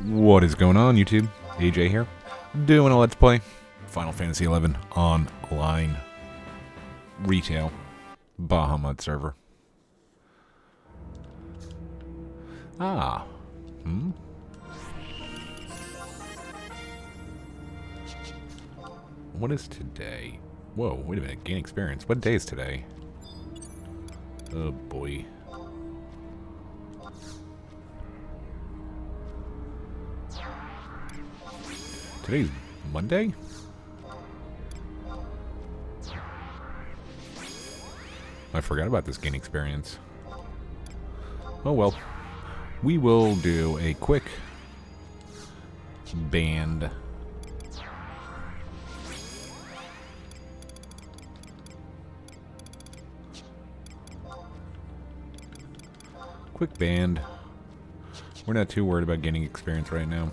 What is going on, YouTube? AJ here, doing a Let's Play Final Fantasy XI online retail Bahamut server. What is today? Whoa, wait a minute, gain experience. What day is today? Oh boy. Today's Monday? I forgot about this gain experience. Oh well. We will do a quick band. Quick band. We're not too worried about gaining experience right now.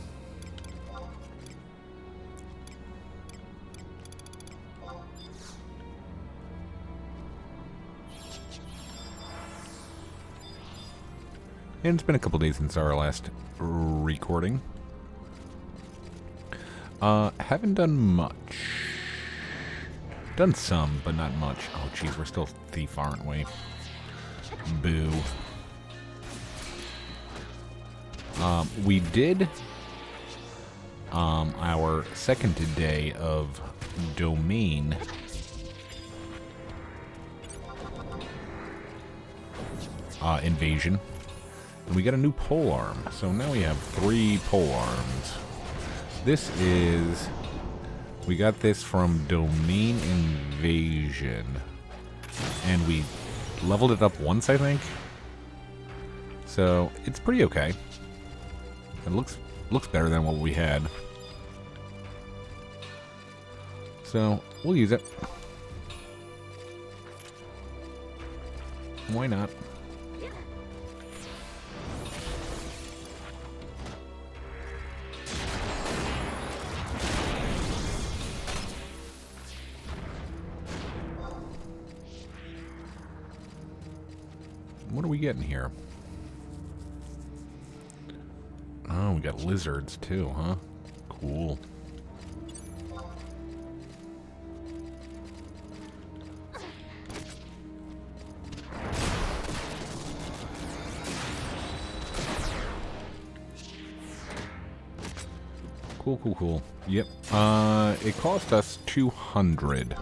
And it's been a couple days since our last recording. Haven't done much. Done some, but not much. Oh, jeez, we're still thief, aren't we? Boo. We did our second day of domain invasion. And we got a new pole arm. So now we have 3 pole arms. This is... We got this from Domain Invasion. And we leveled it up once, I think. So it's pretty okay. It looks better than what we had. So we'll use it. Why not? What are we getting here? Oh, we got lizards too, huh? Cool. Cool. Yep. It cost us 200.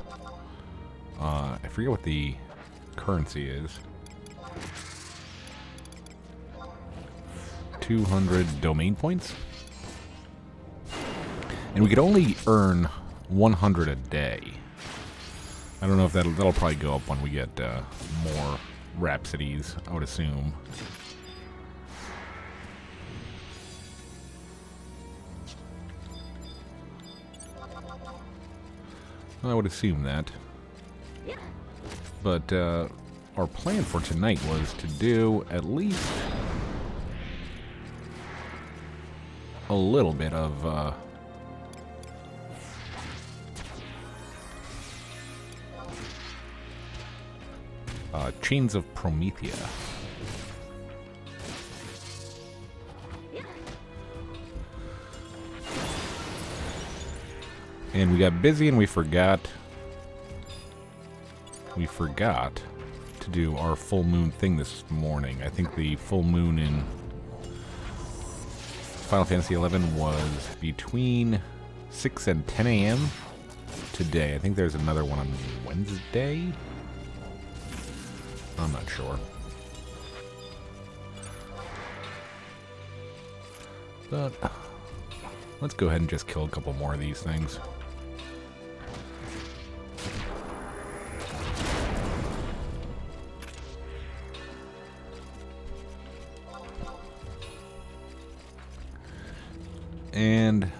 I forget what the currency is. 200 domain points, and we could only earn 100 a day. I don't know if that'll probably go up when we get more rhapsodies, I would assume. I would assume that. But our plan for tonight was to do at least a little bit of Chains of Promethea. And we got busy and we forgot to do our full moon thing this morning. I think the full moon in Final Fantasy XI was between 6 and 10 a.m. today. I think there's another one on Wednesday. I'm not sure. But let's go ahead and just kill a couple more of these things. And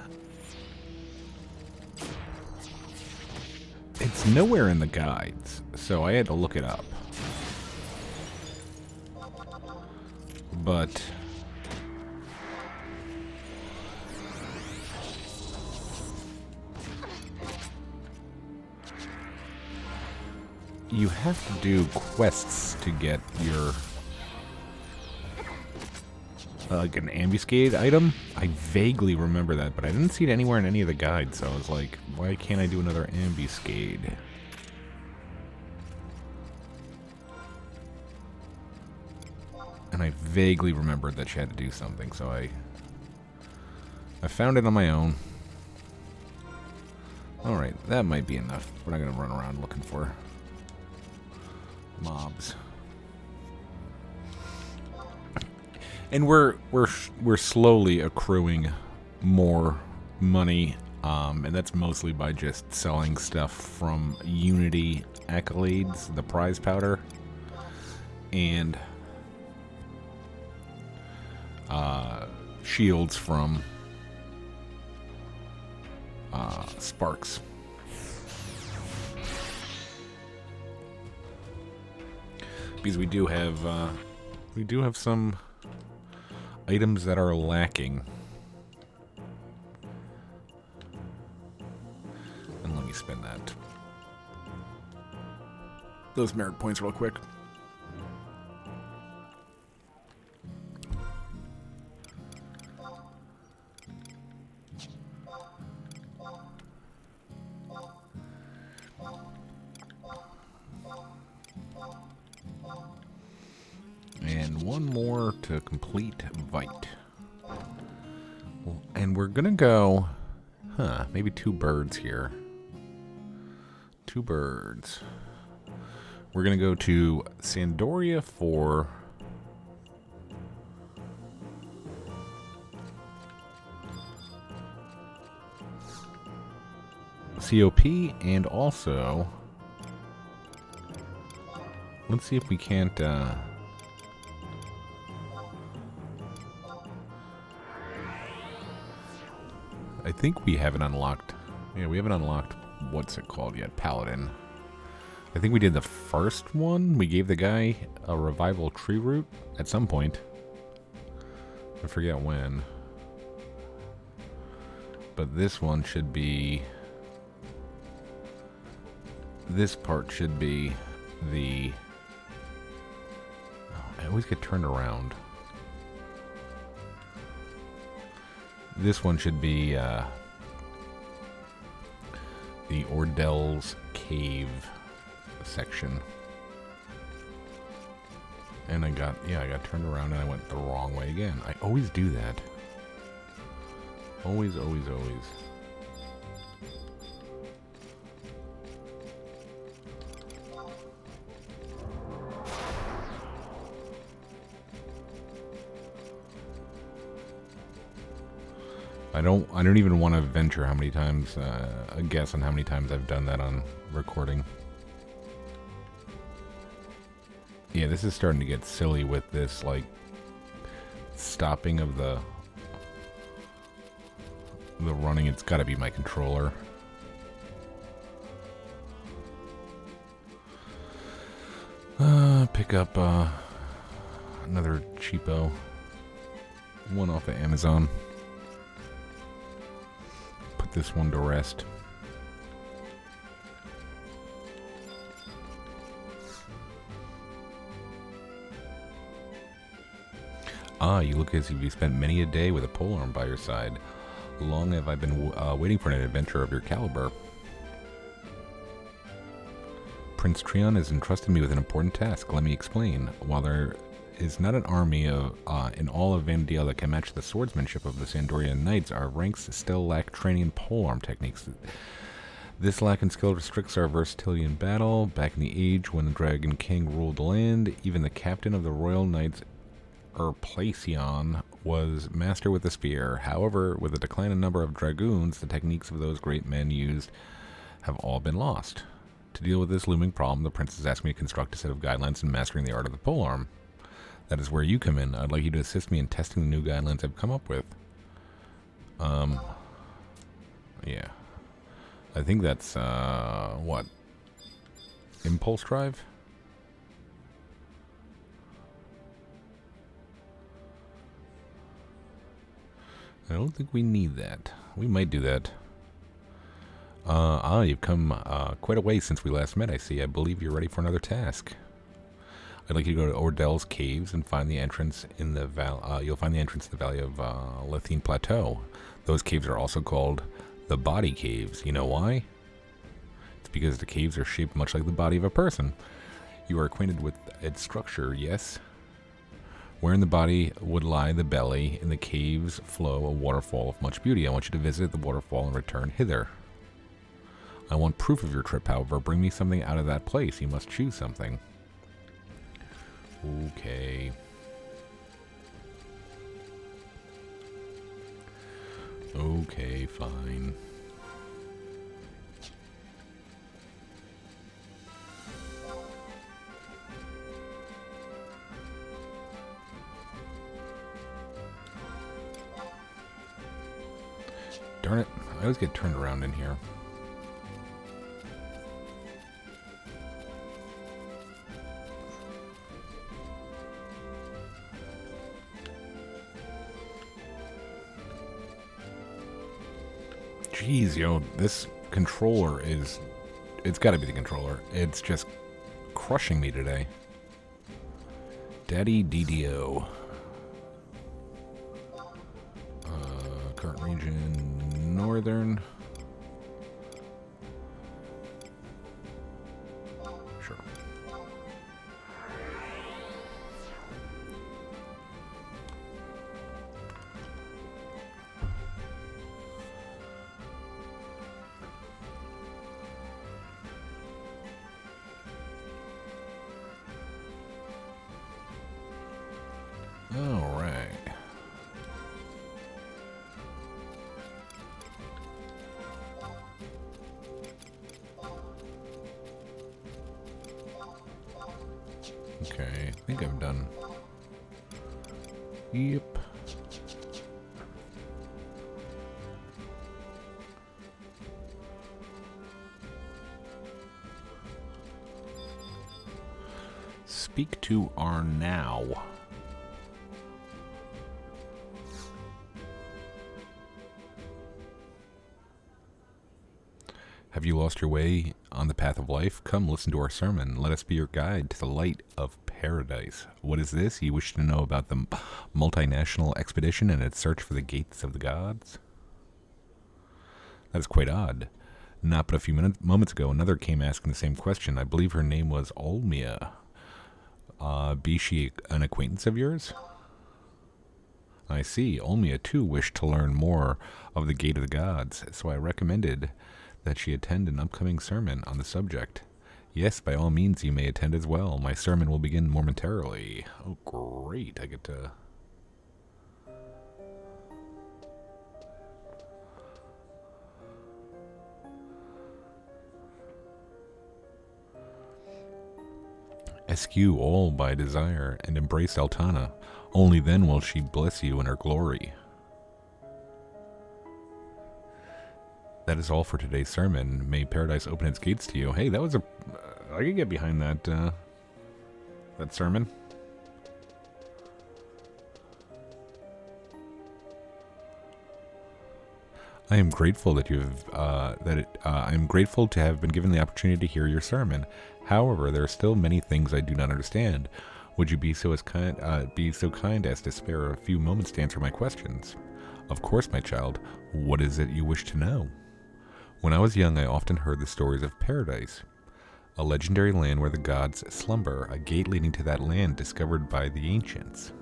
it's nowhere in the guides, so I had to look it up. But you have to do quests to get your like an ambuscade item. I vaguely remember that, but I didn't see it anywhere in any of the guides, so I was like, why can't I do another ambuscade? And I vaguely remembered that she had to do something, so I found it on my own. Alright, that might be enough. We're not going to run around looking for mobs. And we're slowly accruing more money, and that's mostly by just selling stuff from Unity accolades, the prize powder, and shields from Sparks. Because we do have some items that are lacking. And let me spend those merit points real quick. And one more to complete Vite. And we're gonna go, maybe 2 birds here. 2 birds. We're gonna go to Sandoria for COP, and also let's see if we can't I think we haven't unlocked. Yeah, we haven't unlocked. What's it called yet? Paladin. I think we did the first one. We gave the guy a revival tree root at some point. I forget when. But this one should be. This part should be the. Oh, I always get turned around. This one should be the Ordell's Cave section. And I got turned around and I went the wrong way again. I always do that. Always, always, always. I don't even want to venture how many times, a guess on how many times I've done that on recording. Yeah, this is starting to get silly with this, like, stopping of the running. It's got to be my controller. Pick up another cheapo one off of Amazon. Put this one to rest. You look as if you spent many a day with a polearm by your side. Long have I been waiting for an adventure of your caliber. Prince Treon has entrusted me with an important task. Let me explain. While there is not an army in all of Vandael that can match the swordsmanship of the Sandorian Knights, our ranks still lack training in polearm techniques. This lack in skill restricts our versatility in battle. Back in the age when the Dragon King ruled the land, even the captain of the Royal Knights, Erplacion, was master with the spear. However, with the decline in number of dragoons, the techniques of those great men used have all been lost. To deal with this looming problem, the prince has asked me to construct a set of guidelines in mastering the art of the polearm. That is where you come in. I'd like you to assist me in testing the new guidelines I've come up with. Yeah. I think that's, what? Impulse drive? I don't think we need that. We might do that. You've come quite a way since we last met, I see. I believe you're ready for another task. I'd like you to go to Ordell's Caves and find the entrance in the you'll find the entrance in the valley of Lethine Plateau. Those caves are also called the Body Caves. You know why? It's because the caves are shaped much like the body of a person. You are acquainted with its structure, yes? Where in the body would lie the belly, in the caves flow a waterfall of much beauty. I want you to visit the waterfall and return hither. I want proof of your trip, however. Bring me something out of that place. You must choose something. Okay. Okay, fine. Darn it, I always get turned around in here. Jeez, this controller is... It's gotta be the controller. It's just crushing me today. Daddy DDO. Current region, northern. Sure. All right. Okay, I think I'm done. Yep. Speak to our now. Have you lost your way on the path of life? Come listen to our sermon. Let us be your guide to the light of paradise. What is this? You wish to know about the multinational expedition and its search for the gates of the gods? That is quite odd. Not but a few moments ago, another came asking the same question. I believe her name was Olmia. Be she an acquaintance of yours? I see. Olmia, too, wished to learn more of the gate of the gods, so I recommended that she attend an upcoming sermon on the subject. Yes, by all means, you may attend as well. My sermon will begin momentarily. Oh, great. I get to... Eschew all by desire, and embrace Altana. Only then will she bless you in her glory. That is all for today's sermon. May paradise open its gates to you. Hey, that was a... I could get behind that, that sermon. I am grateful that you have, I am grateful to have been given the opportunity to hear your sermon. However, there are still many things I do not understand. Would you be so kind as to spare a few moments to answer my questions? Of course, my child. What is it you wish to know? When I was young, I often heard the stories of paradise, a legendary land where the gods slumber, a gate leading to that land discovered by the ancients.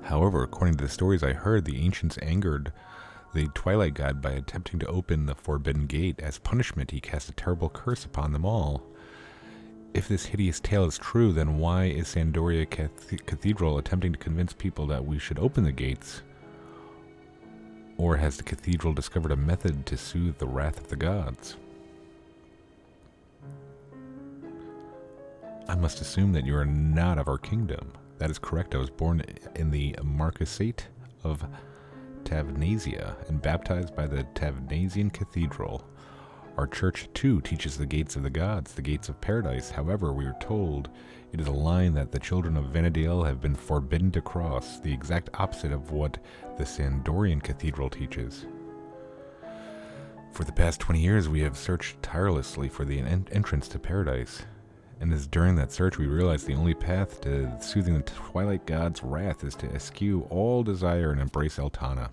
However, according to the stories I heard, the ancients angered the Twilight God by attempting to open the forbidden gate. As punishment, he cast a terrible curse upon them all. If this hideous tale is true, then why is Sandoria Cathedral attempting to convince people that we should open the gates? Or has the cathedral discovered a method to soothe the wrath of the gods? I must assume that you are not of our kingdom. That is correct. I was born in the Marquisate of Tavnasia and baptized by the Tavnasian Cathedral. Our church, too, teaches the gates of the gods, the gates of paradise. However, we are told it is a line that the children of Vanadale have been forbidden to cross, the exact opposite of what the Sandorian Cathedral teaches. For the past 20 years, we have searched tirelessly for the entrance to paradise. And as during that search we realized the only path to soothing the Twilight God's wrath is to eschew all desire and embrace Altana.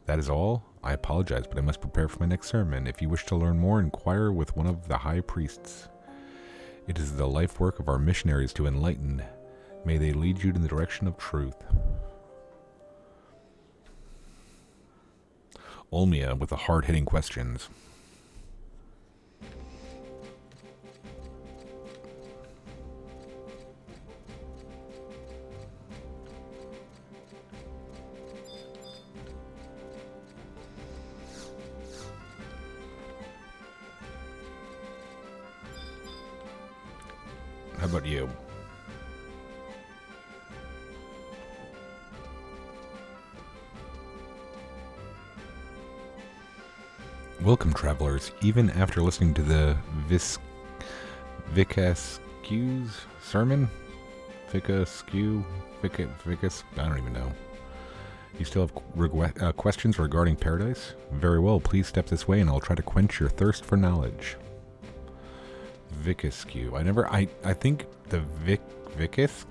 That is all. I apologize, but I must prepare for my next sermon. If you wish to learn more, inquire with one of the high priests. It is the life work of our missionaries to enlighten. May they lead you in the direction of truth. Olmia with the hard-hitting questions. How about you? Welcome, travelers. Even after listening to the Vicascu's sermon? Vicascu? Vicas? I don't even know. You still have questions regarding paradise? Very well, please step this way and I'll try to quench your thirst for knowledge. Vicascu. I think the Vicask?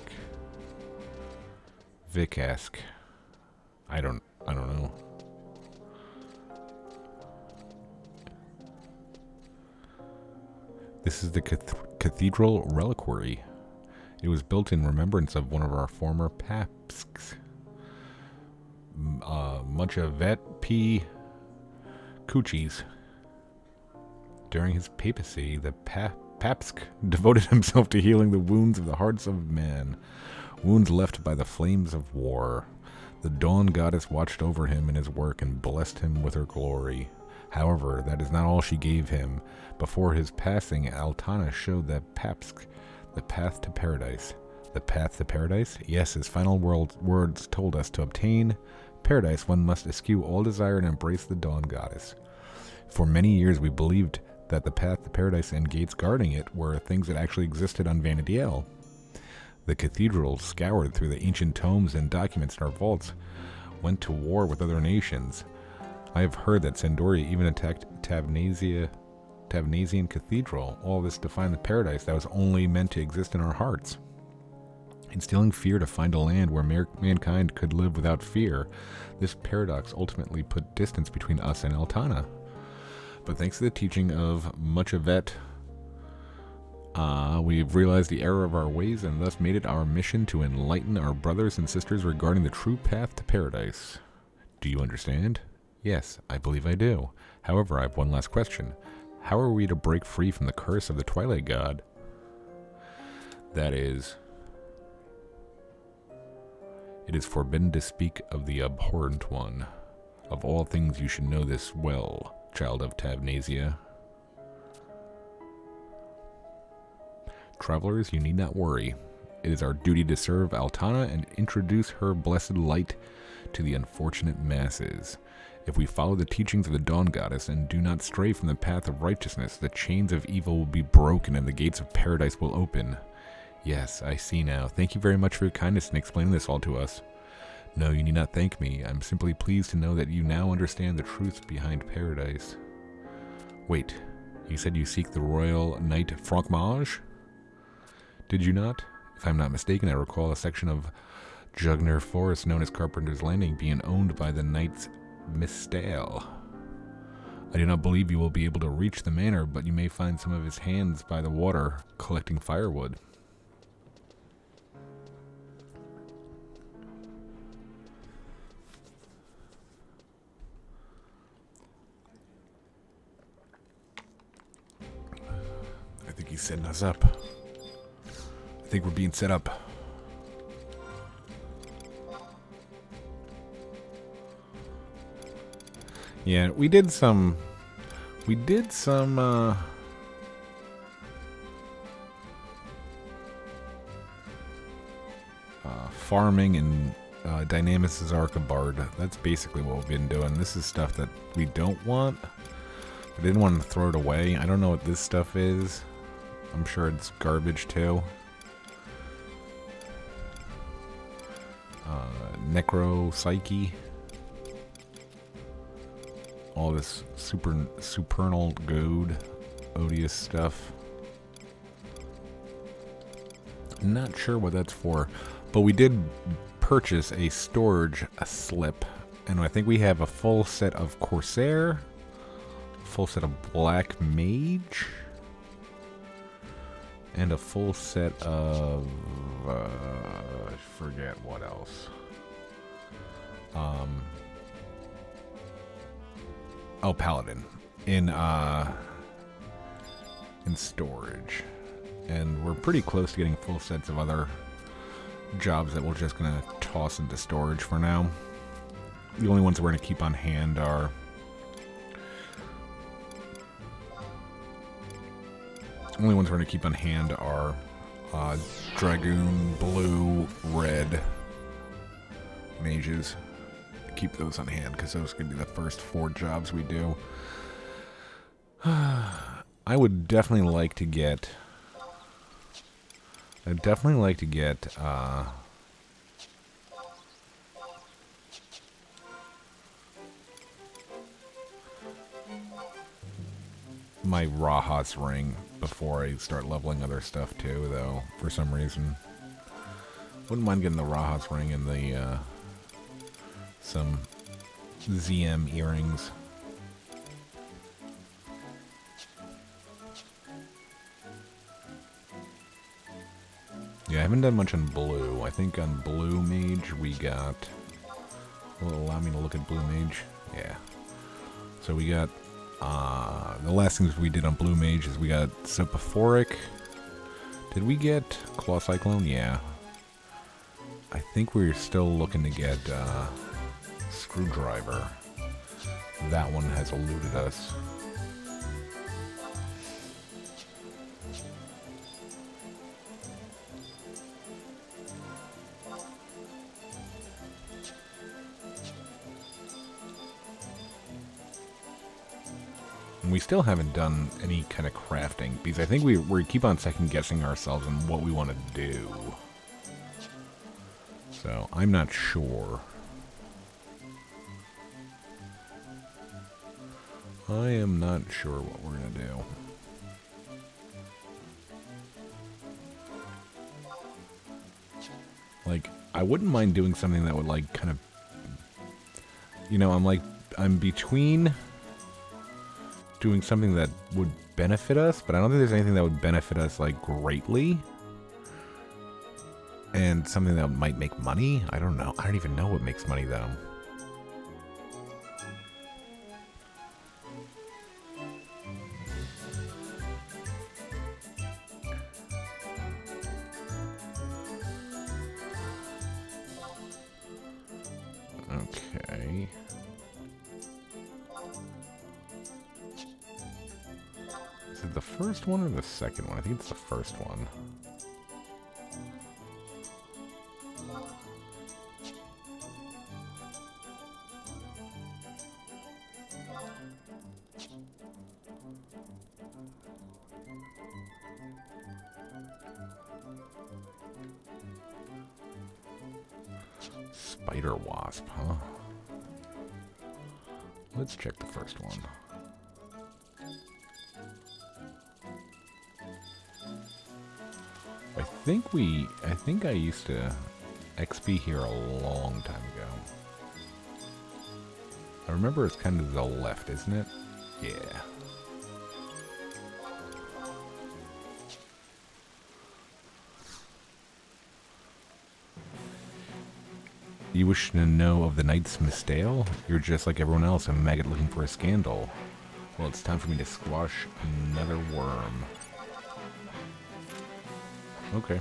Vicask. I don't know. This is the Cathedral Reliquary. It was built in remembrance of one of our former papsks. Muchavet P. Cuchis. During his papacy, the Papsk devoted himself to healing the wounds of the hearts of man, wounds left by the flames of war. The Dawn Goddess watched over him in his work and blessed him with her glory. However, that is not all she gave him. Before his passing, Altana showed that Papsk the path to paradise. The path to paradise? Yes, his final words told us to obtain paradise one must eschew all desire and embrace the Dawn Goddess. For many years we believed that the path to paradise and gates guarding it were things that actually existed on Vanadiel. The cathedral scoured through the ancient tomes and documents in our vaults, went to war with other nations. I have heard that Sandoria even attacked Tavnasian Cathedral, all this to find the paradise that was only meant to exist in our hearts. Instilling fear to find a land where mankind could live without fear, this paradox ultimately put distance between us and Altana. But thanks to the teaching of Muchavet, we've realized the error of our ways and thus made it our mission to enlighten our brothers and sisters regarding the true path to paradise. Do you understand? Yes, I believe I do. However, I have one last question. How are we to break free from the curse of the Twilight God? That is, it is forbidden to speak of the abhorrent one. Of all things you should know this well, child of Tavnasia. Travelers, you need not worry. It is our duty to serve Altana and introduce her blessed light to the unfortunate masses. If we follow the teachings of the Dawn Goddess and do not stray from the path of righteousness, the chains of evil will be broken and the gates of paradise will open. Yes, I see now. Thank you very much for your kindness in explaining this all to us. No, you need not thank me. I'm simply pleased to know that you now understand the truth behind paradise. Wait, you said you seek the royal knight Franc-Mage? Did you not? If I'm not mistaken, I recall a section of Jugner Forest known as Carpenter's Landing being owned by the Knights Mistale. I do not believe you will be able to reach the manor, but you may find some of his hands by the water collecting firewood. I think he's setting us up. I think we're being set up. Yeah, we did some farming in Dynamis' Archibald. That's basically what we've been doing. This is stuff that we don't want. I didn't want to throw it away. I don't know what this stuff is. I'm sure it's garbage too. Necro Psyche. All this supernal goad, odious stuff. Not sure what that's for, but we did purchase a storage slip, and I think we have a full set of Corsair, full set of Black Mage, and a full set of I forget what else. Oh, Paladin in storage, and we're pretty close to getting full sets of other jobs that we're just gonna toss into storage for now. The only ones we're gonna keep on hand are Dragoon, Blue, Red Mages. Keep those on hand because those are gonna be the first 4 jobs we do. I would definitely like to get. I'd definitely like to get. My Raha's ring before I start leveling other stuff too, though, for some reason. Wouldn't mind getting the Raha's ring and the some ZM earrings. Yeah, I haven't done much on Blue. I think on Blue Mage we got... Will it allow me to look at Blue Mage? Yeah. So we got... the last things we did on Blue Mage is we got Sopophoric. Did we get Claw Cyclone? Yeah. I think we're still looking to get Screwdriver. That one has eluded us. We still haven't done any kind of crafting, because I think we keep on second-guessing ourselves on what we want to do. So, I'm not sure. I am not sure what we're going to do. Like, I wouldn't mind doing something that would, like, kind of... You know, I'm between... doing something that would benefit us, but I don't think there's anything that would benefit us like greatly, and something that might make money. I don't know. I don't even know what makes money though. Okay. Is it the first one or the second one? I think it's the first one. Spider Wasp, huh? Let's check the first one. I think I used to XP here a long time ago. I remember it's kind of to the left, isn't it? Yeah. You wish to know of the Knight's Mistale? You're just like everyone else, a maggot looking for a scandal. Well, it's time for me to squash another worm. Okay.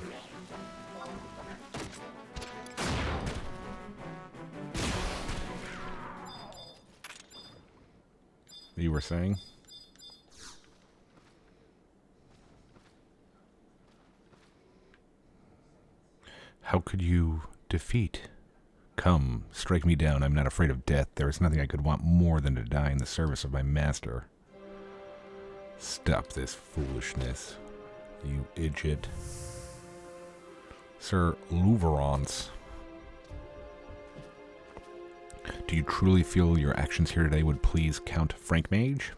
You were saying? How could you defeat? Come, strike me down. I'm not afraid of death. There is nothing I could want more than to die in the service of my master. Stop this foolishness, you idiot. Sir Louverance. Do you truly feel your actions here today would please Count Frank Mage?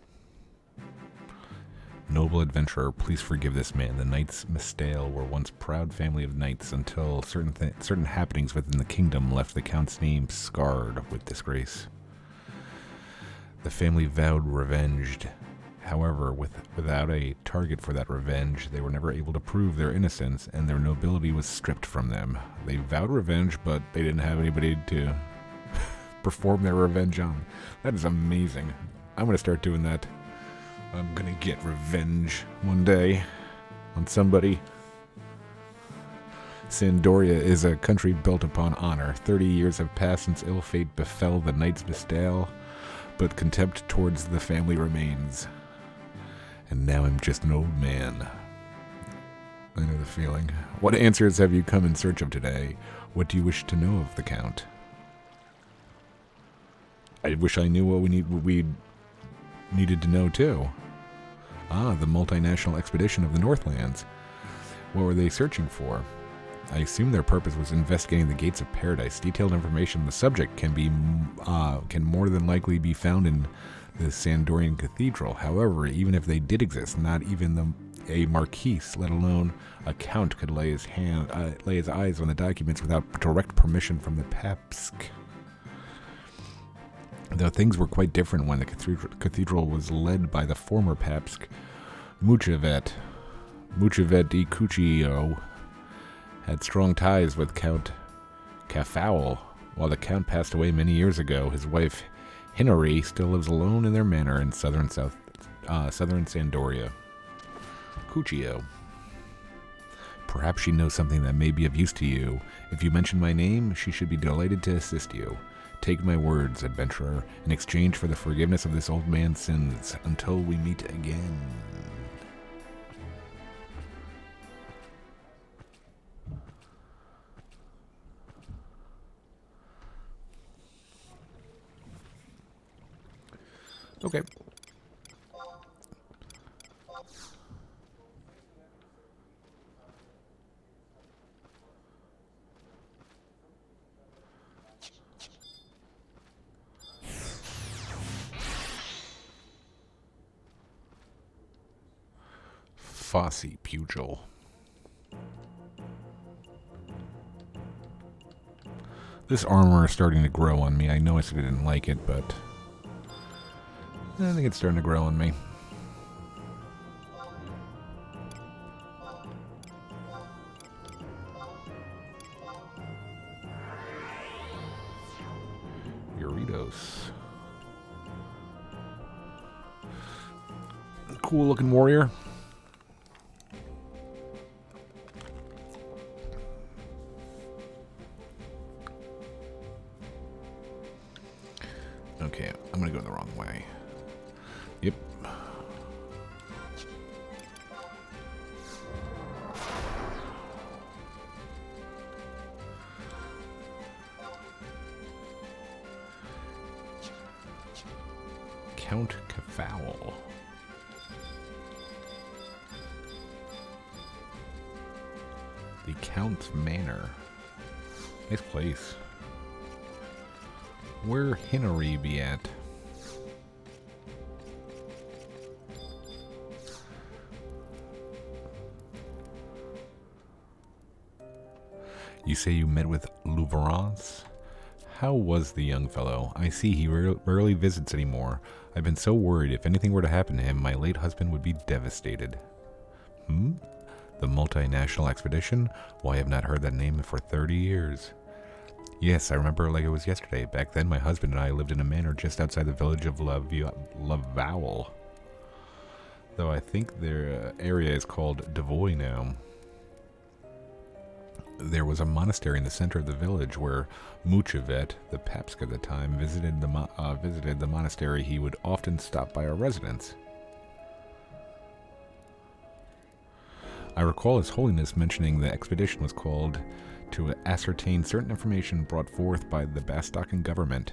noble adventurer, please forgive this man. The Knights Mistale were once proud family of knights until certain happenings within the kingdom left the Count's name scarred with disgrace. The family vowed revenge. However, without a target for that revenge, they were never able to prove their innocence, and their nobility was stripped from them. They vowed revenge, but they didn't have anybody to perform their revenge on. That is amazing. I'm going to start doing that. I'm going to get revenge one day on somebody. Sandoria is a country built upon honor. 30 years have passed since ill fate befell the Knights Mistale, but contempt towards the family remains. And now I'm just an old man. I know the feeling. What answers have you come in search of today? What do you wish to know of the Count? I wish I knew what we needed to know too. The multinational expedition of the Northlands. What were they searching for? I assume their purpose was investigating the gates of paradise. Detailed information on the subject can more than likely be found in the Sandorian Cathedral. However, even if they did exist, not even a marquis, let alone a count, could lay his eyes on the documents without direct permission from the Papsk. Though things were quite different when the cathedral was led by the former Papsk, Muchevet di Cuccio, had strong ties with Count Cafowl. While the Count passed away many years ago, his wife Hinari still lives alone in their manor in southern Sandoria. Cuccio. Perhaps she knows something that may be of use to you. If you mention my name, she should be delighted to assist you. Take my words, adventurer, in exchange for the forgiveness of this old man's sins, until we meet again. Okay. Fossy Pugil. This armor is starting to grow on me. I know I said I didn't like it, but I think it's starting to grow on me. Eurytos. Cool looking warrior. Okay, I'm gonna go the wrong way. Yep. Count Cafowl. The Count's Manor. Nice place. Where Hinari be at? You say you met with Louverance? How was the young fellow? I see he rarely visits anymore. I've been so worried if anything were to happen to him, my late husband would be devastated. The multinational expedition? Why, I have not heard that name for 30 years. Yes, I remember like it was yesterday. Back then, my husband and I lived in a manor just outside the village of Laval. Though I think their area is called Devoy now. There was a monastery in the center of the village where Muchevet, the Papsk at the time, visited the monastery. He would often stop by our residence. I recall His Holiness mentioning the expedition was called to ascertain certain information brought forth by the Bastocken government.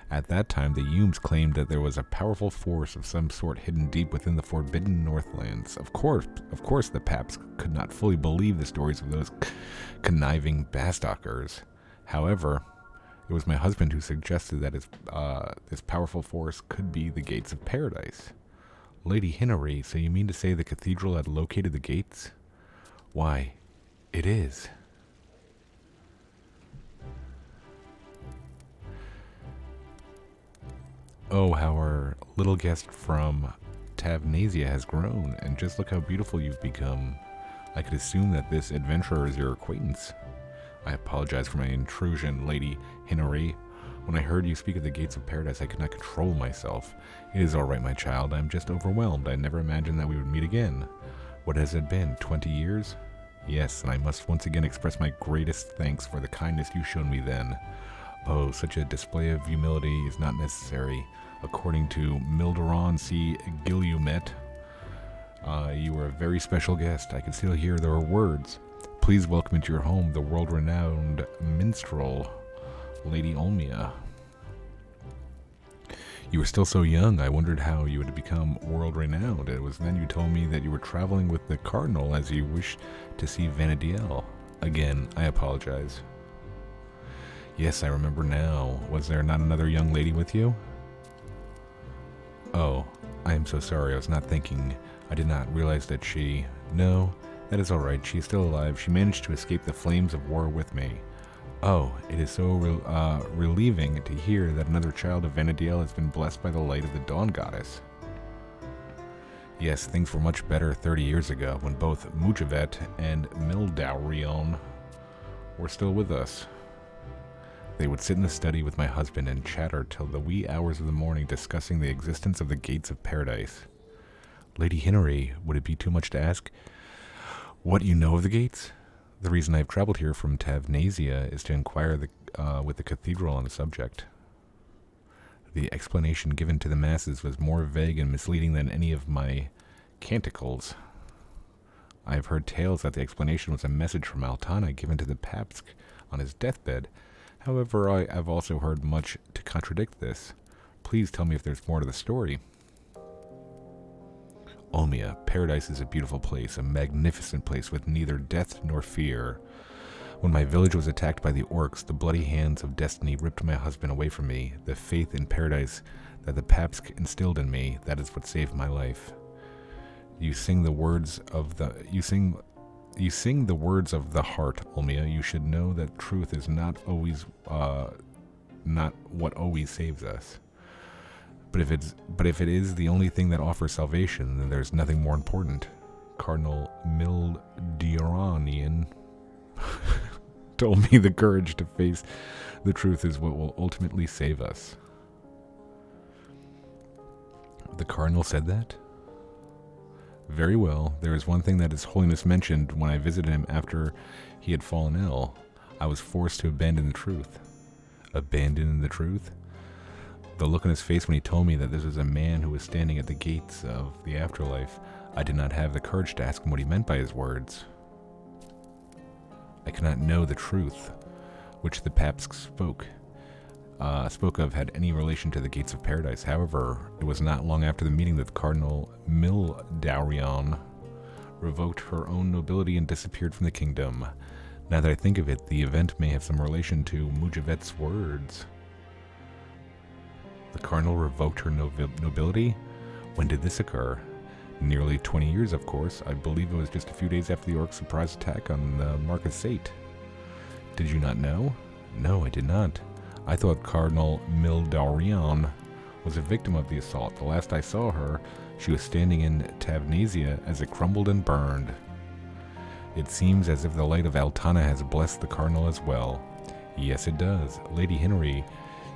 At that time, the Yumes claimed that there was a powerful force of some sort hidden deep within the forbidden Northlands. Of course, the Paps could not fully believe the stories of those conniving Bastockers. However, it was my husband who suggested that this powerful force could be the gates of paradise. Lady Hinnery, so you mean to say the cathedral had located the gates? Why, it is. Oh, how our little guest from Tavnasia has grown, and just look how beautiful you've become. I could assume that this adventurer is your acquaintance. I apologize for my intrusion, Lady Hinnery. When I heard you speak of the gates of paradise, I could not control myself. It is all right, my child. I am just overwhelmed. I never imagined that we would meet again. What has it been, 20 years? Yes, and I must once again express my greatest thanks for the kindness you showed me then. Oh, such a display of humility is not necessary. According to Milderon C. Gillumet, you were a very special guest. I can still hear their words. Please welcome into your home the world-renowned minstrel, Lady Olmia. You were still so young, I wondered how you would become world-renowned. It was then you told me that you were traveling with the Cardinal as you wished to see Vanadiel. Again, I apologize. Yes, I remember now. Was there not another young lady with you? Oh, I am so sorry. I was not thinking. I did not realize that she... No, that is all right. She is still alive. She managed to escape the flames of war with me. Oh, it is so relieving to hear that another child of Vanadiel has been blessed by the light of the Dawn Goddess. Yes, things were much better 30 years ago when both Mujavet and Mildaurion were still with us. They would sit in the study with my husband and chatter till the wee hours of the morning discussing the existence of the gates of paradise. Lady Hinnery, would it be too much to ask what you know of the gates? The reason I have traveled here from Tavnasia is to inquire with the cathedral on the subject. The explanation given to the masses was more vague and misleading than any of my canticles. I have heard tales that the explanation was a message from Altana given to the Papsk on his deathbed. However, I have also heard much to contradict this. Please tell me if there's more to the story. Olmia, paradise is a beautiful place, a magnificent place with neither death nor fear. When my village was attacked by the orcs, the bloody hands of destiny ripped my husband away from me. The faith in paradise that the Papsk instilled in me, that is what saved my life. You sing the words of the heart, Olmia. You should know that truth is not what always saves us. But if it is the only thing that offers salvation, then there's nothing more important. Cardinal Mildiranian told me the courage to face the truth is what will ultimately save us. The Cardinal said that? Very well. There is one thing that His Holiness mentioned when I visited him after he had fallen ill. I was forced to abandon the truth. Abandon the truth? The look on his face when he told me that this was a man who was standing at the gates of the afterlife, I did not have the courage to ask him what he meant by his words. I could not know the truth, which the Papsk spoke of had any relation to the gates of paradise. However, it was not long after the meeting that Cardinal Mildaurion revoked her own nobility and disappeared from the kingdom. Now that I think of it, the event may have some relation to Mujavet's words. The Cardinal revoked her nobility? When did this occur? Nearly 20 years, of course. I believe it was just a few days after the orc surprise attack on the Marcus Sate. Did you not know? No, I did not. I thought Cardinal Mildaurion was a victim of the assault. The last I saw her, she was standing in Tavnasia as it crumbled and burned. It seems as if the light of Altana has blessed the Cardinal as well. Yes, it does. Lady Hinnery,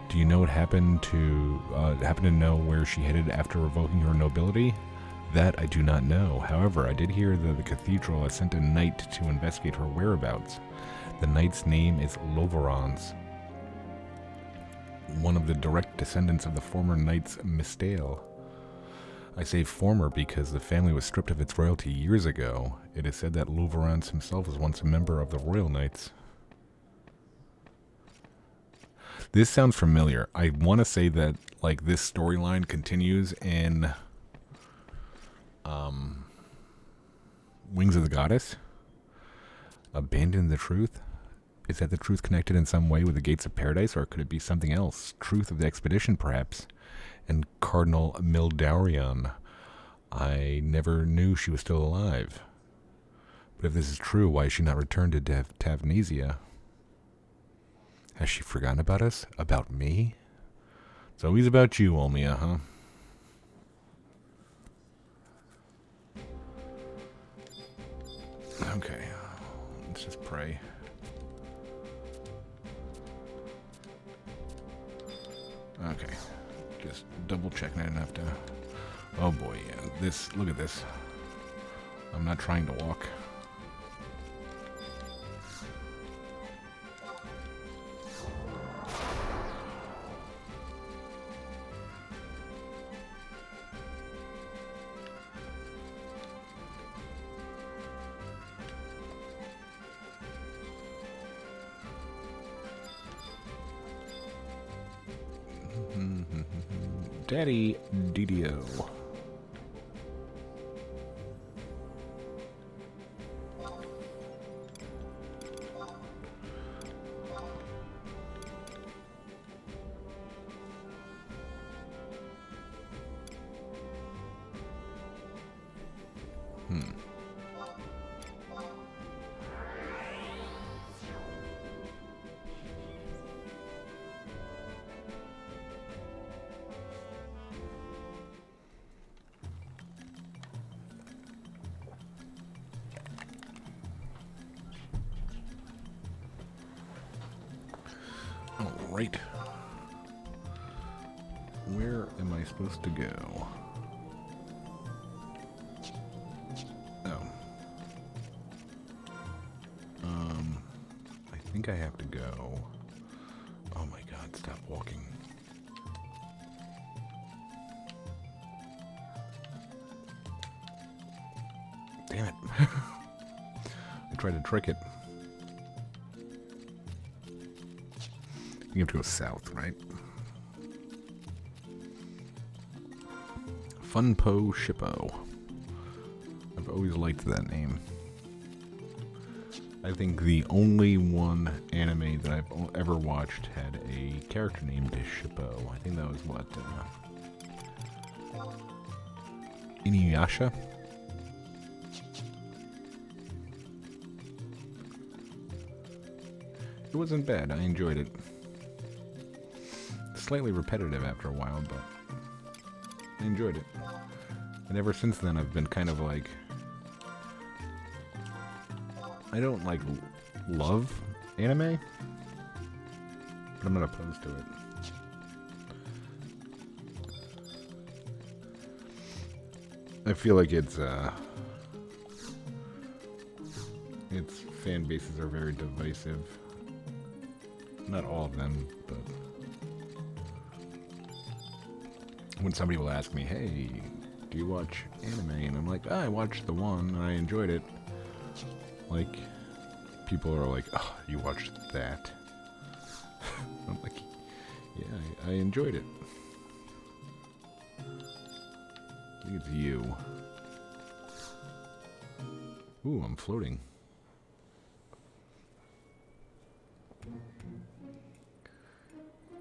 do you know what happen to know where she headed after revoking her nobility? That I do not know. However, I did hear that the cathedral has sent a knight to investigate her whereabouts. The knight's name is Loverons, one of the direct descendants of the former knights Mistale. I say former because the family was stripped of its royalty years ago. It is said that Loverons himself was once a member of the Royal Knights. This sounds familiar. I want to say that this storyline continues in Wings of the Goddess. Abandon the truth? Is that the truth connected in some way with the gates of paradise, or could it be something else? Truth of the expedition, perhaps? And Cardinal Mildaurion. I never knew she was still alive. But if this is true, why is she not returned to Tavnesia? Has she forgotten about us? About me? It's always about you, Olmia, huh? Okay. Let's just pray. Okay. Just double checking. I didn't have to... Oh boy, yeah. This... Look at this. I'm not trying to walk. Daddy DDO. Right. Where am I supposed to go? Oh. I think I have to go. Oh my god, stop walking. Damn it. I tried to trick it. You have to go south, right? Funpo Shippo. I've always liked that name. I think the only one anime that I've ever watched had a character named Shippo. I think that was what? Inuyasha? It wasn't bad. I enjoyed it. Slightly repetitive after a while, but I enjoyed it. And ever since then, I've been kind of like... I don't, like, love anime, but I'm not opposed to it. I feel like its fan bases are very divisive. Not all of them, but... When somebody will ask me, hey, do you watch anime? And I'm like, I watched the one, and I enjoyed it. Like, people are like, oh, you watched that? I'm like, yeah, I enjoyed it. I think it's you. Ooh, I'm floating.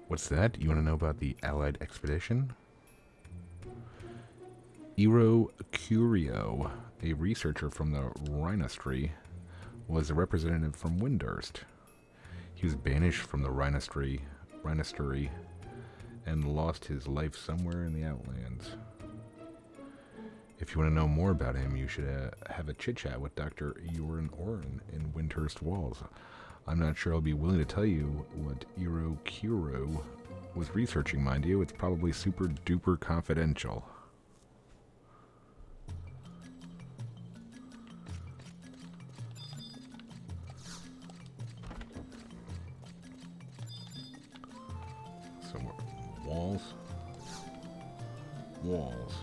What's that? You want to know about the Allied expedition? Iro Curio, a researcher from the Rhinostery, was a representative from Windurst. He was banished from the Rhinostery and lost his life somewhere in the Outlands. If you want to know more about him, you should have a chit-chat with Dr. Joran Oren in Windhurst Walls. I'm not sure I'll be willing to tell you what Iro Curio was researching, mind you. It's probably super-duper confidential. Walls.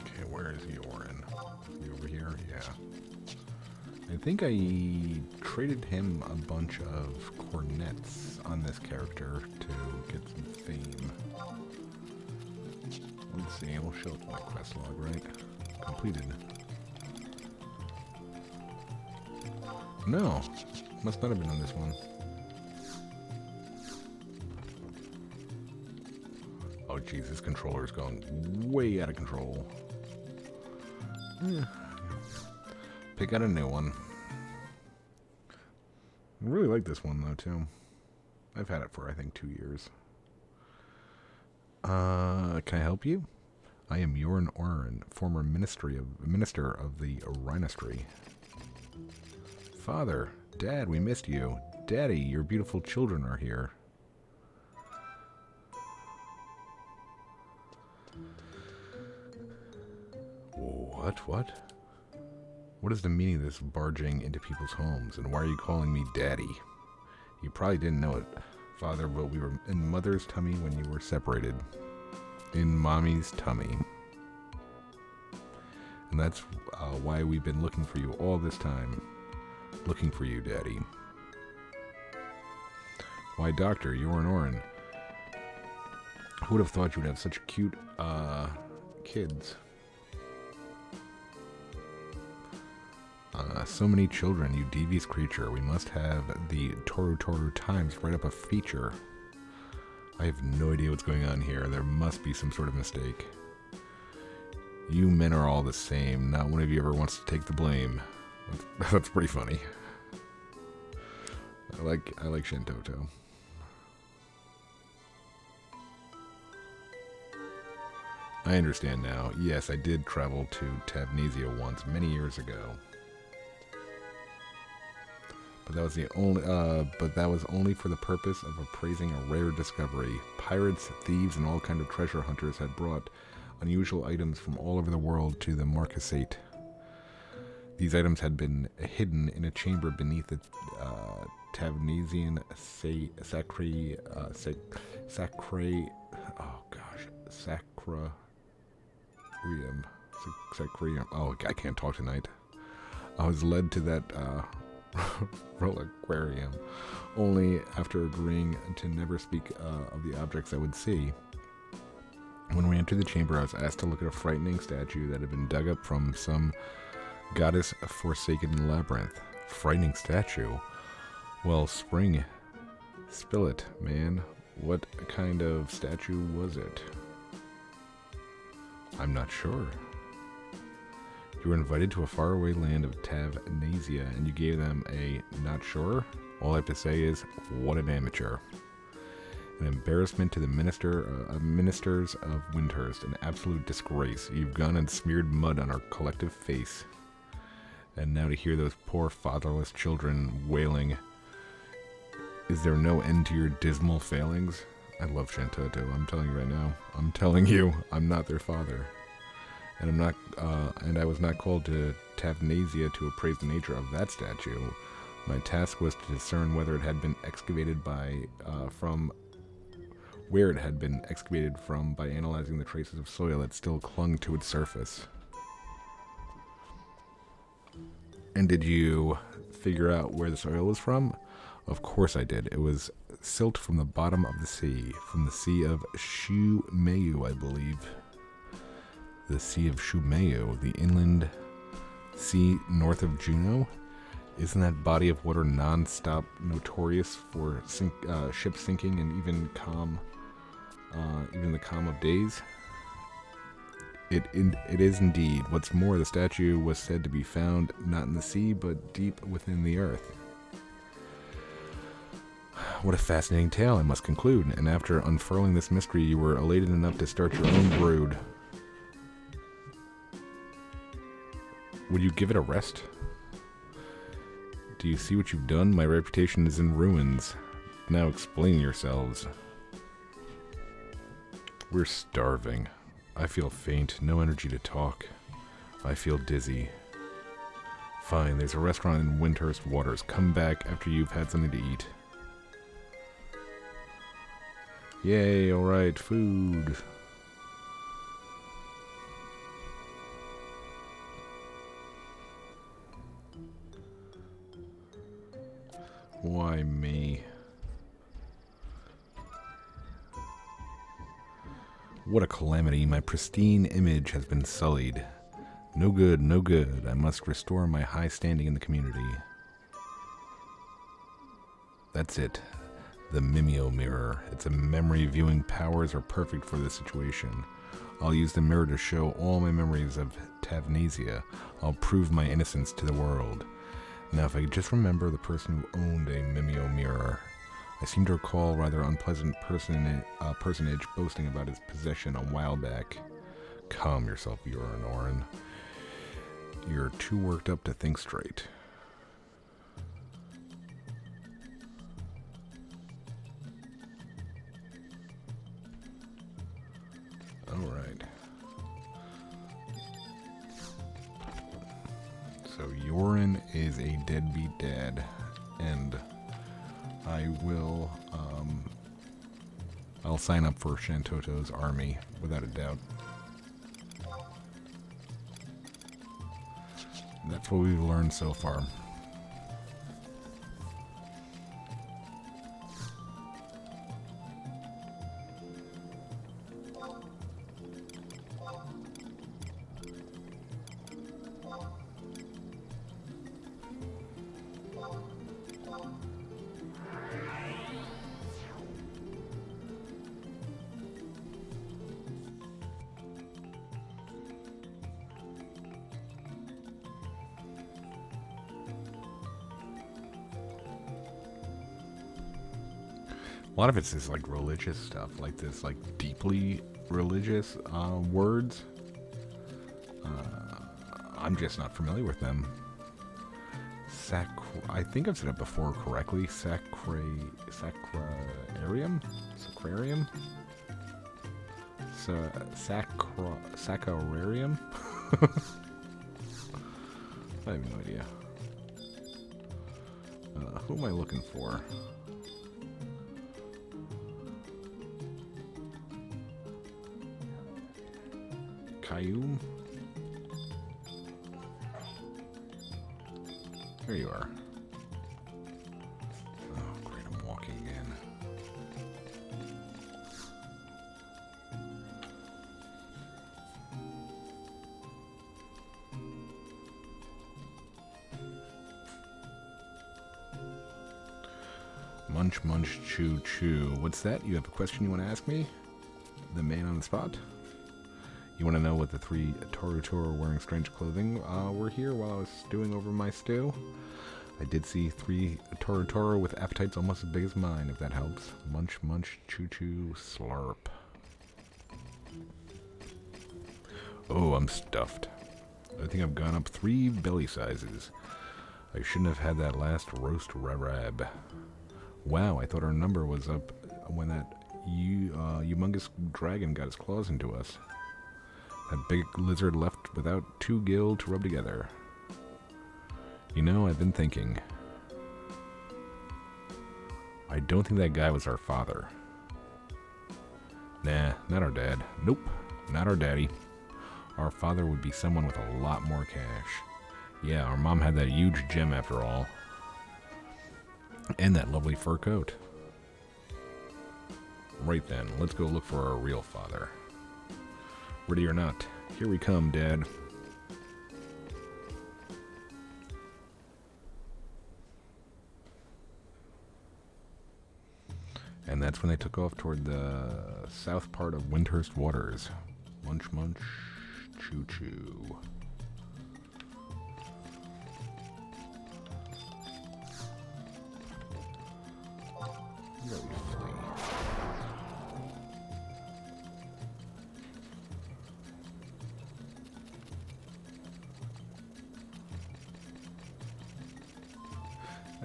Okay, where is Joran? Is he over here? Yeah. I think I traded him a bunch of cornets on this character to get some fame. Let's see, we'll show up my quest log, right? Completed. No, must not have been on this one. Oh jeez, this controller's going way out of control. Pick out a new one. I really like this one though too. I've had it for I think 2 years. Can I help you? I am Jorn Oren, former minister of the Rhinestry. Father, Dad, we missed you. Daddy, your beautiful children are here. What? What is the meaning of this barging into people's homes, and why are you calling me Daddy? You probably didn't know it, Father, but we were in Mother's tummy when you were separated. In Mommy's tummy. And that's why we've been looking for you all this time. Looking for you, Daddy. Why, Doctor, Jorn Oren. Who would have thought you would have such cute, kids? So many children, you devious creature. We must have the Toru Times write up a feature. I have no idea what's going on here. There must be some sort of mistake. You men are all the same. Not one of you ever wants to take the blame. That's pretty funny. I like Shintoto. I understand now. Yes, I did travel to Tavnesia once, many years ago. But that was only for the purpose of appraising a rare discovery. Pirates, thieves, and all kinds of treasure hunters had brought unusual items from all over the world to the Marquisate. These items had been hidden in a chamber beneath the Tavnesian Sacrarium. Oh, I can't talk tonight. I was led to that reliquarium, only after agreeing to never speak of the objects I would see. When we entered the chamber, I was asked to look at a frightening statue that had been dug up from some goddess-forsaken labyrinth. Frightening statue? Well, Spring, spill it, man. What kind of statue was it? I'm not sure. You were invited to a faraway land of Tavnesia, and you gave them a not sure? All I have to say is, what an amateur. An embarrassment to the ministers of Windhurst, an absolute disgrace. You've gone and smeared mud on our collective face. And now to hear those poor fatherless children wailing. Is there no end to your dismal failings? I love Shintoto, I'm telling you right now. I'm telling you, I'm not their father. And I was not called to Tavnesia to appraise the nature of that statue. My task was to discern whether it had been excavated from by analyzing the traces of soil that still clung to its surface. And did you figure out where the soil was from? Of course I did. It was silt from the bottom of the sea, from the Sea of Shumeu, I believe. The Sea of Shumeu, the inland sea north of Juneau? Isn't that body of water non-stop notorious for ship sinking and even the calm of days? It is indeed. What's more, the statue was said to be found not in the sea, but deep within the earth. What a fascinating tale, I must conclude. And after unfurling this mystery, you were elated enough to start your own brood. Would you give it a rest? Do you see what you've done? My reputation is in ruins. Now explain yourselves. We're starving. I feel faint, no energy to talk. I feel dizzy. Fine, there's a restaurant in Windhurst Waters. Come back after you've had something to eat. Yay, alright, food. Why me? What a calamity. My pristine image has been sullied. No good, no good. I must restore my high standing in the community. That's it. The Mimeo Mirror. Its memory viewing powers are perfect for this situation. I'll use the mirror to show all my memories of Tavnasia. I'll prove my innocence to the world. Now, if I could just remember the person who owned a Mimeo Mirror. I seem to recall a rather unpleasant personage boasting about his possession a while back. Calm yourself, Uranoran. You're too worked up to think straight. Alright. So Yorin is a deadbeat dad, and I will, I'll sign up for Shantoto's army, without a doubt. That's what we've learned so far. A lot of it's this like religious stuff, like this like deeply religious words. I'm just not familiar with them. I think I've said it before correctly. Sacrarium? Sacrarium? Sacrarium? I have no idea. Who am I looking for? Kayum? There you are. Oh, great, I'm walking again. Munch, munch, chew, chew. What's that? You have a question you want to ask me? The man on the spot? You want to know what the three Torutoro wearing strange clothing were here while I was stewing over my stew? I did see three Torutoro with appetites almost as big as mine, if that helps. Munch, munch, chew, chew, slurp. Oh, I'm stuffed. I think I've gone up 3 belly sizes. I shouldn't have had that last roast rarab. Wow, I thought our number was up when that humongous dragon got his claws into us. That big lizard left without 2 gill to rub together. You know, I've been thinking. I don't think that guy was our father. Nah, not our dad. Nope, not our daddy. Our father would be someone with a lot more cash. Yeah, our mom had that huge gem after all. And that lovely fur coat. Right then, let's go look for our real father. Ready or not, here we come, Dad. And that's when they took off toward the south part of Windhurst Waters. Munch, munch, choo, choo.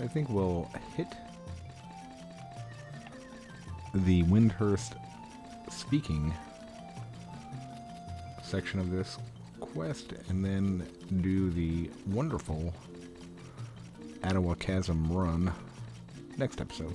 I think we'll hit the Windhurst speaking section of this quest and then do the wonderful Ottawa Chasm run next episode.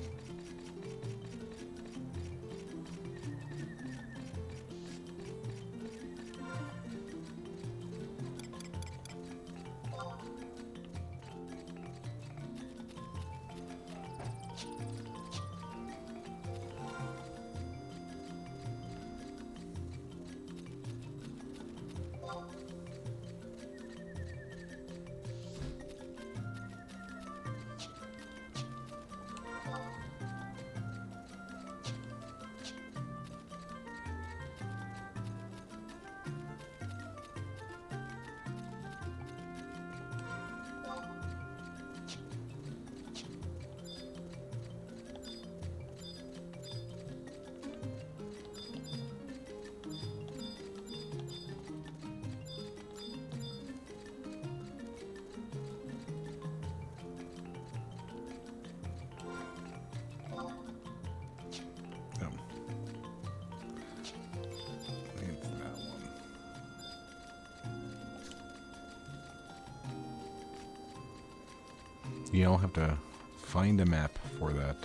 Yeah, I'll have to find a map for that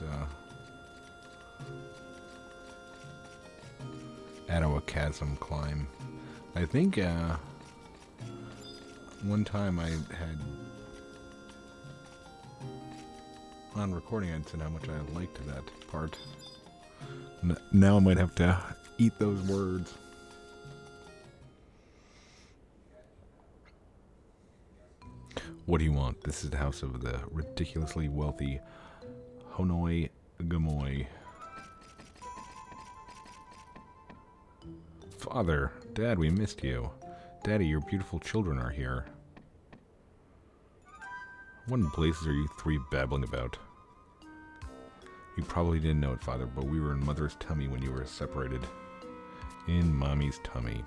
Addoa Chasm climb. I think one time I had on recording I'd said how much I liked that part. Now I might have to eat those words. What do you want? This is the house of the ridiculously wealthy Honoi Gamoy. Father, Dad, we missed you. Daddy, your beautiful children are here. What in places are you three babbling about? You probably didn't know it, Father, but we were in Mother's tummy when you were separated. In Mommy's tummy.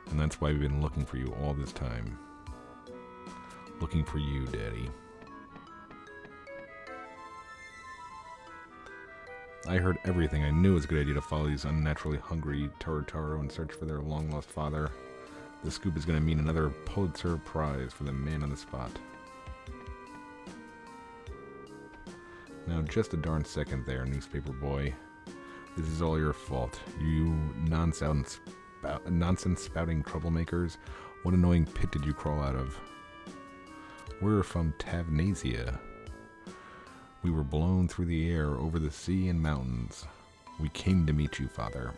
And that's why we've been looking for you all this time. Looking for you, Daddy. I heard everything. I knew it was a good idea to follow these unnaturally hungry Tarotaro and search for their long-lost father. The scoop is going to mean another Pulitzer Prize for the man on the spot. Now, just a darn second there, newspaper boy. This is all your fault. You nonsense spouting troublemakers. What annoying pit did you crawl out of? We're from Tavnasia. We were blown through the air over the sea and mountains. We came to meet you, Father.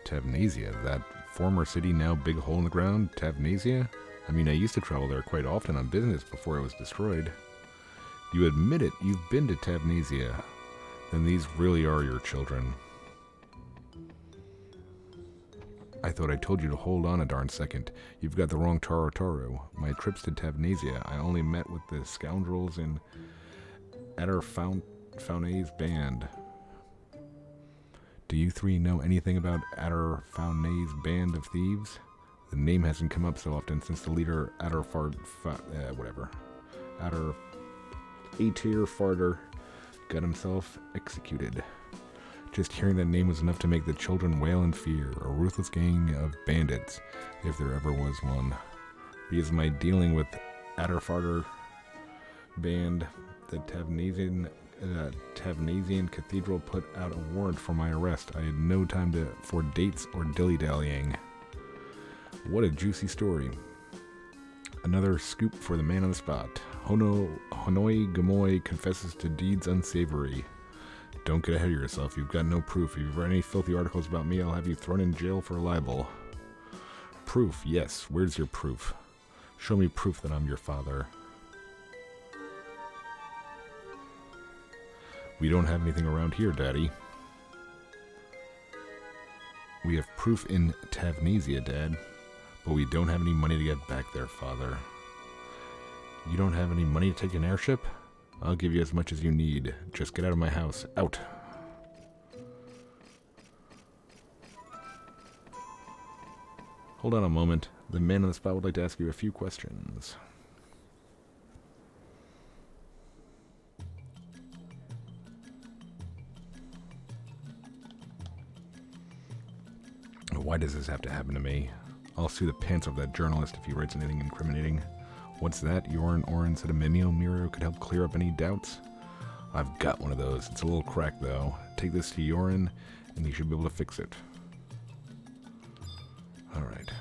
Tavnasia, that former city now big hole in the ground? Tavnasia? I mean, I used to travel there quite often on business before it was destroyed. You admit it, you've been to Tavnasia. Then these really are your children. I thought I told you to hold on a darn second. You've got the wrong Tarotaro. My trips to Tavnasia, I only met with the scoundrels in Adder Faunay's band. Do you three know anything about Adder Faunay's band of thieves? The name hasn't come up so often since the leader Adder Atir Farter got himself executed. Just hearing that name was enough to make the children wail in fear. A ruthless gang of bandits, if there ever was one. Because my dealing with Adderfarter band, the Tavnasian Cathedral put out a warrant for my arrest. I had no time for dates or dilly-dallying. What a juicy story. Another scoop for the man on the spot. Honoi Gamoy confesses to deeds unsavory. Don't get ahead of yourself. You've got no proof. If you've read any filthy articles about me, I'll have you thrown in jail for libel. Proof, yes. Where's your proof? Show me proof that I'm your father. We don't have anything around here, Daddy. We have proof in Tavnasia, Dad. But we don't have any money to get back there, Father. You don't have any money to take an airship? I'll give you as much as you need. Just get out of my house. Out! Hold on a moment. The man on the spot would like to ask you a few questions. Why does this have to happen to me? I'll sue the pants off that journalist if he writes anything incriminating. What's that? Yorin Orin said a Mimeo mirror could help clear up any doubts? I've got one of those. It's a little cracked, though. Take this to Yorin, and he should be able to fix it. Alright.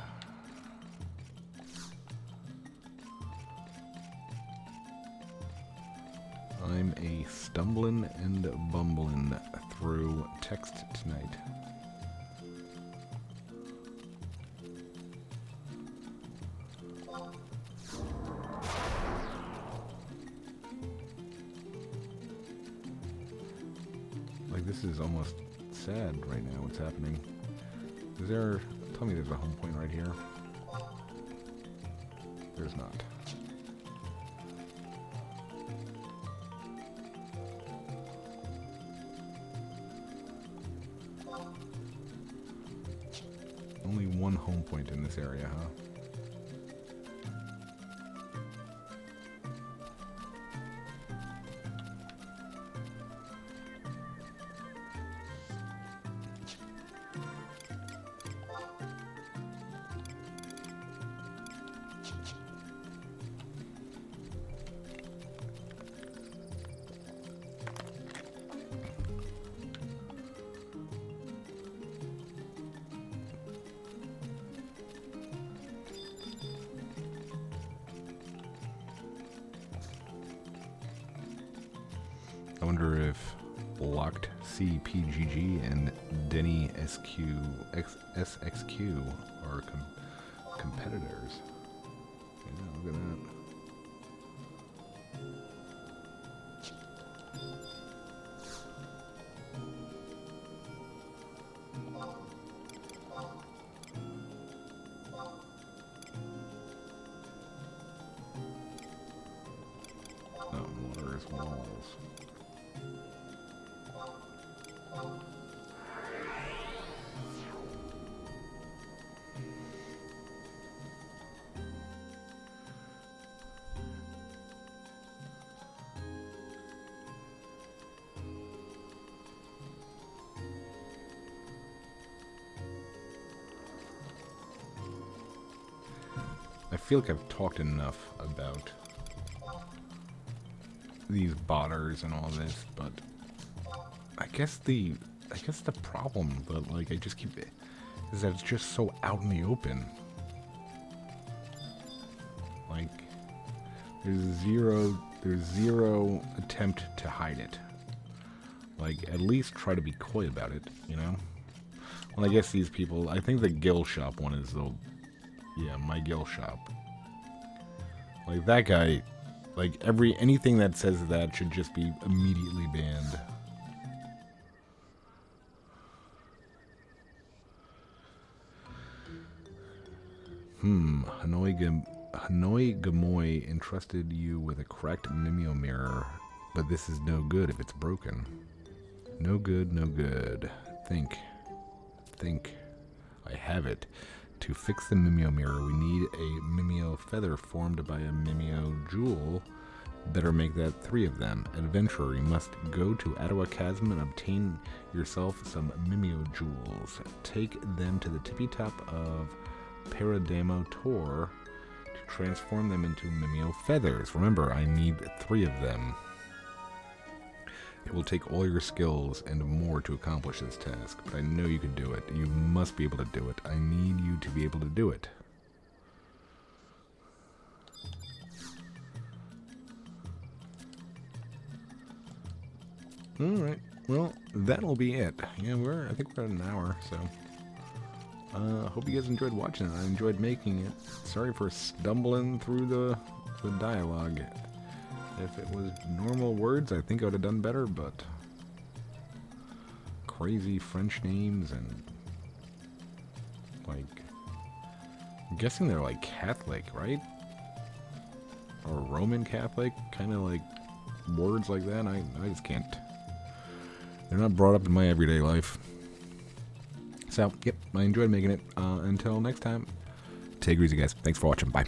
I'm a stumbling and bumbling through text tonight. This is almost sad right now, what's happening. Is there... Tell me there's a home point right here. There's not. Only one home point in this area, huh? I wonder if Locked CPGG and Denny SXQ are competitors. Yeah, look at that. No, water is walls. I feel like I've talked enough about these botters and all this, but I guess the problem that like I just keep is that it's just so out in the open. Like there's zero attempt to hide it. Like at least try to be coy about it, you know? Well, I guess these people, I think the Gill Shop one is the yeah, my Gill Shop. Like that guy, like anything that says that should just be immediately banned. Hanoi Gamoy entrusted you with a cracked Mimeo mirror, but this is no good if it's broken. No good, no good. Think. I have it. To fix the Mimeo mirror, we need a Mimeo feather formed by a Mimeo jewel. Better make that 3 of them. Adventurer, you must go to Ottawa Chasm and obtain yourself some Mimeo jewels. Take them to the tippy top of Paradamo Tor to transform them into Mimeo feathers. Remember, I need 3 of them. It will take all your skills and more to accomplish this task, but I know you can do it. You must be able to do it. I need you to be able to do it. Alright, well, that'll be it. Yeah, I think we're at an hour, so hope you guys enjoyed watching it. I enjoyed making it. Sorry for stumbling through the dialogue. If it was normal words, I think I would have done better, but crazy French names and like, I'm guessing they're like Catholic, right? Or Roman Catholic, kind of like words like that. I just can't. They're not brought up in my everyday life. So, yep, I enjoyed making it. Until next time, take it easy, guys. Thanks for watching. Bye.